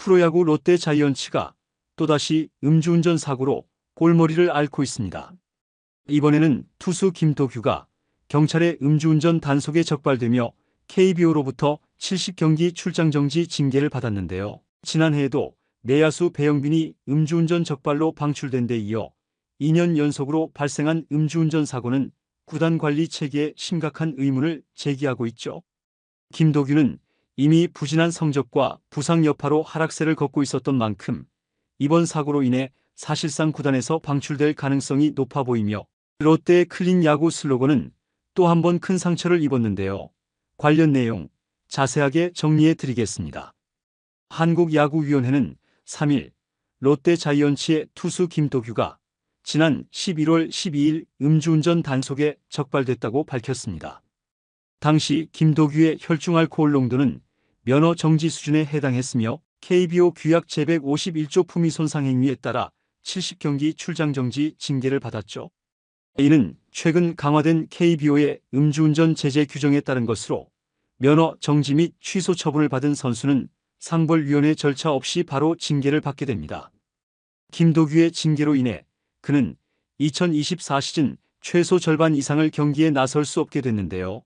프로야구 롯데 자이언츠가 또다시 음주운전 사고로 골머리를 앓고 있습니다. 이번에는 투수 김도규가 경찰의 음주운전 단속에 적발되며 KBO로부터 70경기 출장 정지 징계를 받았는데요. 지난해에도 내야수 배영빈이 음주운전 적발로 방출된 데 이어 2년 연속으로 발생한 음주운전 사고는 구단 관리 체계에 심각한 의문을 제기하고 있죠. 김도규는 이미 부진한 성적과 부상 여파로 하락세를 걷고 있었던 만큼 이번 사고로 인해 사실상 구단에서 방출될 가능성이 높아 보이며 롯데의 클린 야구 슬로건은 또 한 번 큰 상처를 입었는데요. 관련 내용 자세하게 정리해 드리겠습니다. 한국야구위원회는 3일 롯데 자이언츠의 투수 김도규가 지난 11월 12일 음주운전 단속에 적발됐다고 밝혔습니다. 당시 김도규의 혈중 알코올 농도는 면허 정지 수준에 해당했으며 KBO 규약 제151조 품위 손상 행위에 따라 70경기 출장 정지 징계를 받았죠. 이는 최근 강화된 KBO의 음주운전 제재 규정에 따른 것으로 면허 정지 및 취소 처분을 받은 선수는 상벌위원회 절차 없이 바로 징계를 받게 됩니다. 김도규의 징계로 인해 그는 2024 시즌 최소 절반 이상을 경기에 나설 수 없게 됐는데요.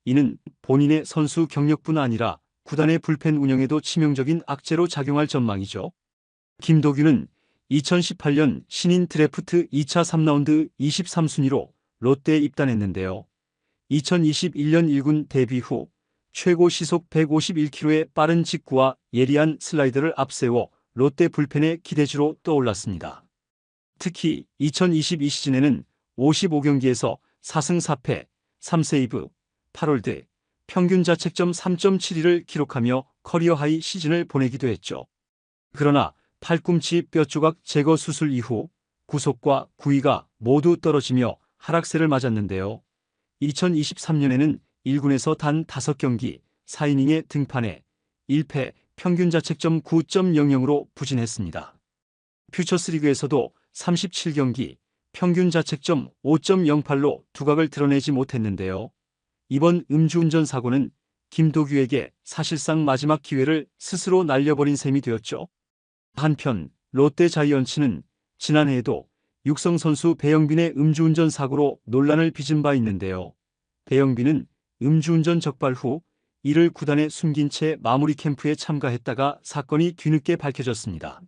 이는 본인의 선수 경력뿐 아니라 구단의 불펜 운영에도 치명적인 악재로 작용할 전망이죠. 김도규는 2018년 신인 드래프트 2차 3라운드 23순위로 롯데에 입단했는데요. 2021년 1군 데뷔 후 최고 시속 151km의 빠른 직구와 예리한 슬라이더를 앞세워 롯데 불펜의 기대주로 떠올랐습니다. 특히 2022 시즌에는 55경기에서 4승 4패, 3세이브, 8홀드, 평균 자책점 3.72를 기록하며 커리어 하이 시즌을 보내기도 했죠. 그러나 팔꿈치 뼈 조각 제거 수술 이후 구속과 구위가 모두 떨어지며 하락세를 맞았는데요. 2023년에는 1군에서 단 5경기 4이닝에 등판해 1패, 평균 자책점 9.00으로 부진했습니다. 퓨처스리그에서도 37경기, 평균 자책점 5.08로 두각을 드러내지 못했는데요. 이번 음주운전 사고는 김도규에게 사실상 마지막 기회를 스스로 날려버린 셈이 되었죠. 한편 롯데 자이언츠는 지난해에도 육성 선수 배영빈의 음주운전 사고로 논란을 빚은 바 있는데요. 배영빈은 음주운전 적발 후 이를 구단에 숨긴 채 마무리 캠프에 참가했다가 사건이 뒤늦게 밝혀졌습니다.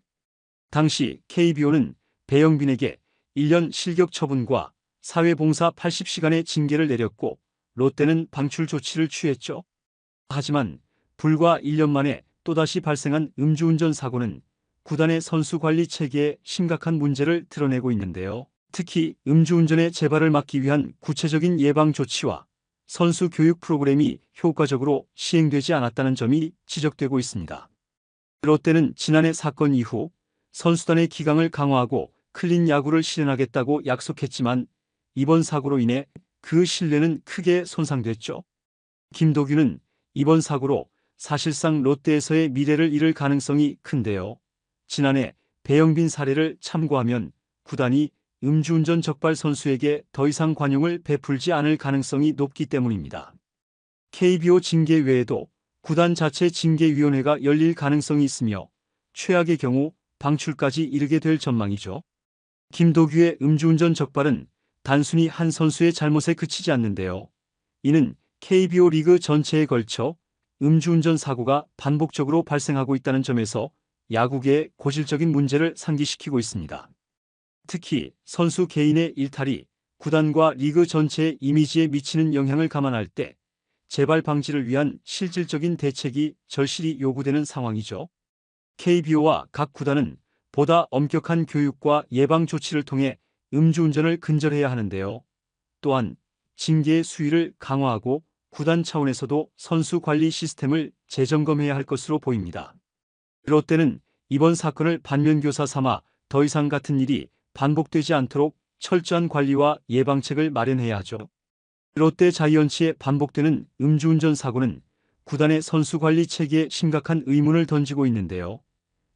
당시 KBO는 배영빈에게 1년 실격 처분과 사회봉사 80시간의 징계를 내렸고 롯데는 방출 조치를 취했죠. 하지만 불과 1년 만에 또다시 발생한 음주운전 사고는 구단의 선수 관리 체계에 심각한 문제를 드러내고 있는데요. 특히 음주운전의 재발을 막기 위한 구체적인 예방 조치와 선수 교육 프로그램이 효과적으로 시행되지 않았다는 점이 지적되고 있습니다. 롯데는 지난해 사건 이후 선수단의 기강을 강화하고 클린 야구를 실현하겠다고 약속했지만 이번 사고로 인해 그 신뢰는 크게 손상됐죠. 김도규는 이번 사고로 사실상 롯데에서의 미래를 잃을 가능성이 큰데요. 지난해 배영빈 사례를 참고하면 구단이 음주운전 적발 선수에게 더 이상 관용을 베풀지 않을 가능성이 높기 때문입니다. KBO 징계 외에도 구단 자체 징계위원회가 열릴 가능성이 있으며 최악의 경우 방출까지 이르게 될 전망이죠. 김도규의 음주운전 적발은 단순히 한 선수의 잘못에 그치지 않는데요. 이는 KBO 리그 전체에 걸쳐 음주운전 사고가 반복적으로 발생하고 있다는 점에서 야구계에 고질적인 문제를 상기시키고 있습니다. 특히 선수 개인의 일탈이 구단과 리그 전체의 이미지에 미치는 영향을 감안할 때 재발 방지를 위한 실질적인 대책이 절실히 요구되는 상황이죠. KBO와 각 구단은 보다 엄격한 교육과 예방 조치를 통해 음주운전을 근절해야 하는데요. 또한 징계의 수위를 강화하고 구단 차원에서도 선수 관리 시스템을 재점검해야 할 것으로 보입니다. 롯데는 이번 사건을 반면교사 삼아 더 이상 같은 일이 반복되지 않도록 철저한 관리와 예방책을 마련해야 하죠. 롯데 자이언츠의 반복되는 음주운전 사고는 구단의 선수 관리 체계에 심각한 의문을 던지고 있는데요.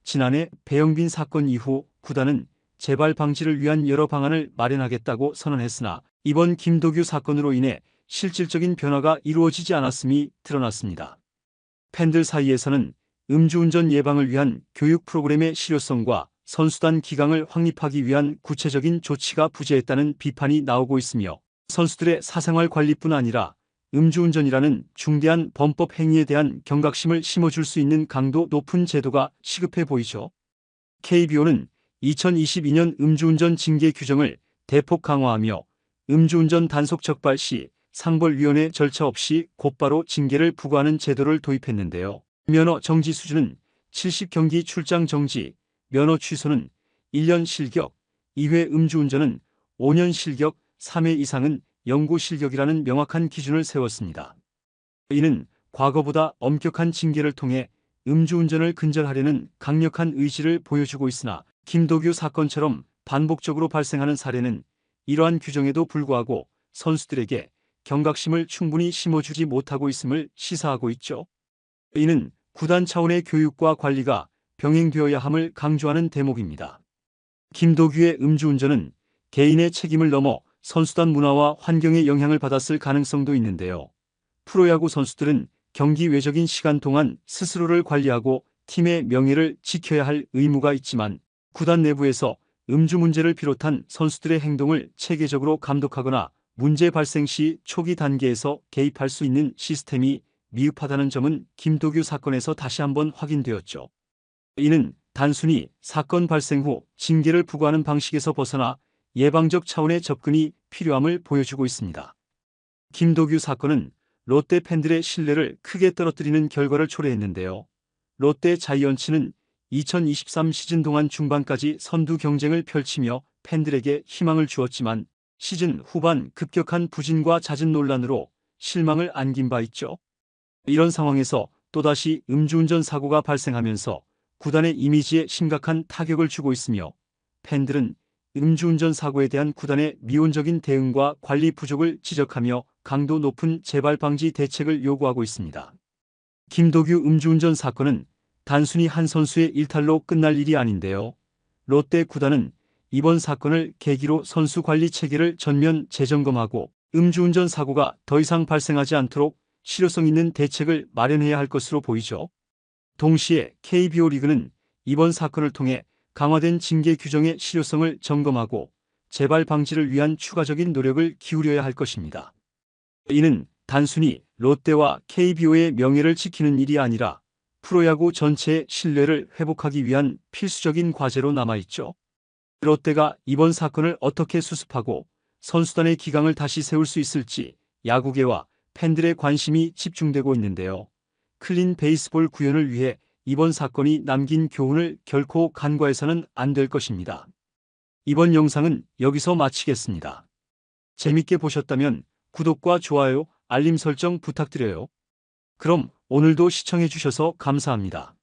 지난해 배영빈 사건 이후 구단은 재발 방지를 위한 여러 방안을 마련하겠다고 선언했으나 이번 김도규 사건으로 인해 실질적인 변화가 이루어지지 않았음이 드러났습니다. 팬들 사이에서는 음주운전 예방을 위한 교육 프로그램의 실효성과 선수단 기강을 확립하기 위한 구체적인 조치가 부재했다는 비판이 나오고 있으며 선수들의 사생활 관리뿐 아니라 음주운전이라는 중대한 범법 행위에 대한 경각심을 심어줄 수 있는 강도 높은 제도가 시급해 보이죠. KBO는 2022년 음주운전 징계 규정을 대폭 강화하며 음주운전 단속 적발 시 상벌위원회 절차 없이 곧바로 징계를 부과하는 제도를 도입했는데요. 면허 정지 수준은 70경기 출장 정지, 면허 취소는 1년 실격, 2회 음주운전은 5년 실격, 3회 이상은 영구 실격이라는 명확한 기준을 세웠습니다. 이는 과거보다 엄격한 징계를 통해 음주운전을 근절하려는 강력한 의지를 보여주고 있으나 김도규 사건처럼 반복적으로 발생하는 사례는 이러한 규정에도 불구하고 선수들에게 경각심을 충분히 심어주지 못하고 있음을 시사하고 있죠. 이는 구단 차원의 교육과 관리가 병행되어야 함을 강조하는 대목입니다. 김도규의 음주운전은 개인의 책임을 넘어 선수단 문화와 환경에 영향을 받았을 가능성도 있는데요. 프로야구 선수들은 경기 외적인 시간 동안 스스로를 관리하고 팀의 명예를 지켜야 할 의무가 있지만 구단 내부에서 음주 문제를 비롯한 선수들의 행동을 체계적으로 감독하거나 문제 발생 시 초기 단계에서 개입할 수 있는 시스템이 미흡하다는 점은 김도규 사건에서 다시 한번 확인되었죠. 이는 단순히 사건 발생 후 징계를 부과하는 방식에서 벗어나 예방적 차원의 접근이 필요함을 보여주고 있습니다. 김도규 사건은 롯데 팬들의 신뢰를 크게 떨어뜨리는 결과를 초래했는데요. 롯데 자이언츠는 2023 시즌 동안 중반까지 선두 경쟁을 펼치며 팬들에게 희망을 주었지만 시즌 후반 급격한 부진과 잦은 논란으로 실망을 안긴 바 있죠. 이런 상황에서 또다시 음주운전 사고가 발생하면서 구단의 이미지에 심각한 타격을 주고 있으며 팬들은 음주운전 사고에 대한 구단의 미온적인 대응과 관리 부족을 지적하며 강도 높은 재발 방지 대책을 요구하고 있습니다. 김도규 음주운전 사건은 단순히 한 선수의 일탈로 끝날 일이 아닌데요. 롯데 구단은 이번 사건을 계기로 선수 관리 체계를 전면 재점검하고 음주운전 사고가 더 이상 발생하지 않도록 실효성 있는 대책을 마련해야 할 것으로 보이죠. 동시에 KBO 리그는 이번 사건을 통해 강화된 징계 규정의 실효성을 점검하고 재발 방지를 위한 추가적인 노력을 기울여야 할 것입니다. 이는 단순히 롯데와 KBO의 명예를 지키는 일이 아니라 프로야구 전체의 신뢰를 회복하기 위한 필수적인 과제로 남아있죠. 롯데가 이번 사건을 어떻게 수습하고 선수단의 기강을 다시 세울 수 있을지 야구계와 팬들의 관심이 집중되고 있는데요. 클린 베이스볼 구현을 위해 이번 사건이 남긴 교훈을 결코 간과해서는 안 될 것입니다. 이번 영상은 여기서 마치겠습니다. 재밌게 보셨다면 구독과 좋아요, 알림 설정 부탁드려요. 그럼 오늘도 시청해주셔서 감사합니다.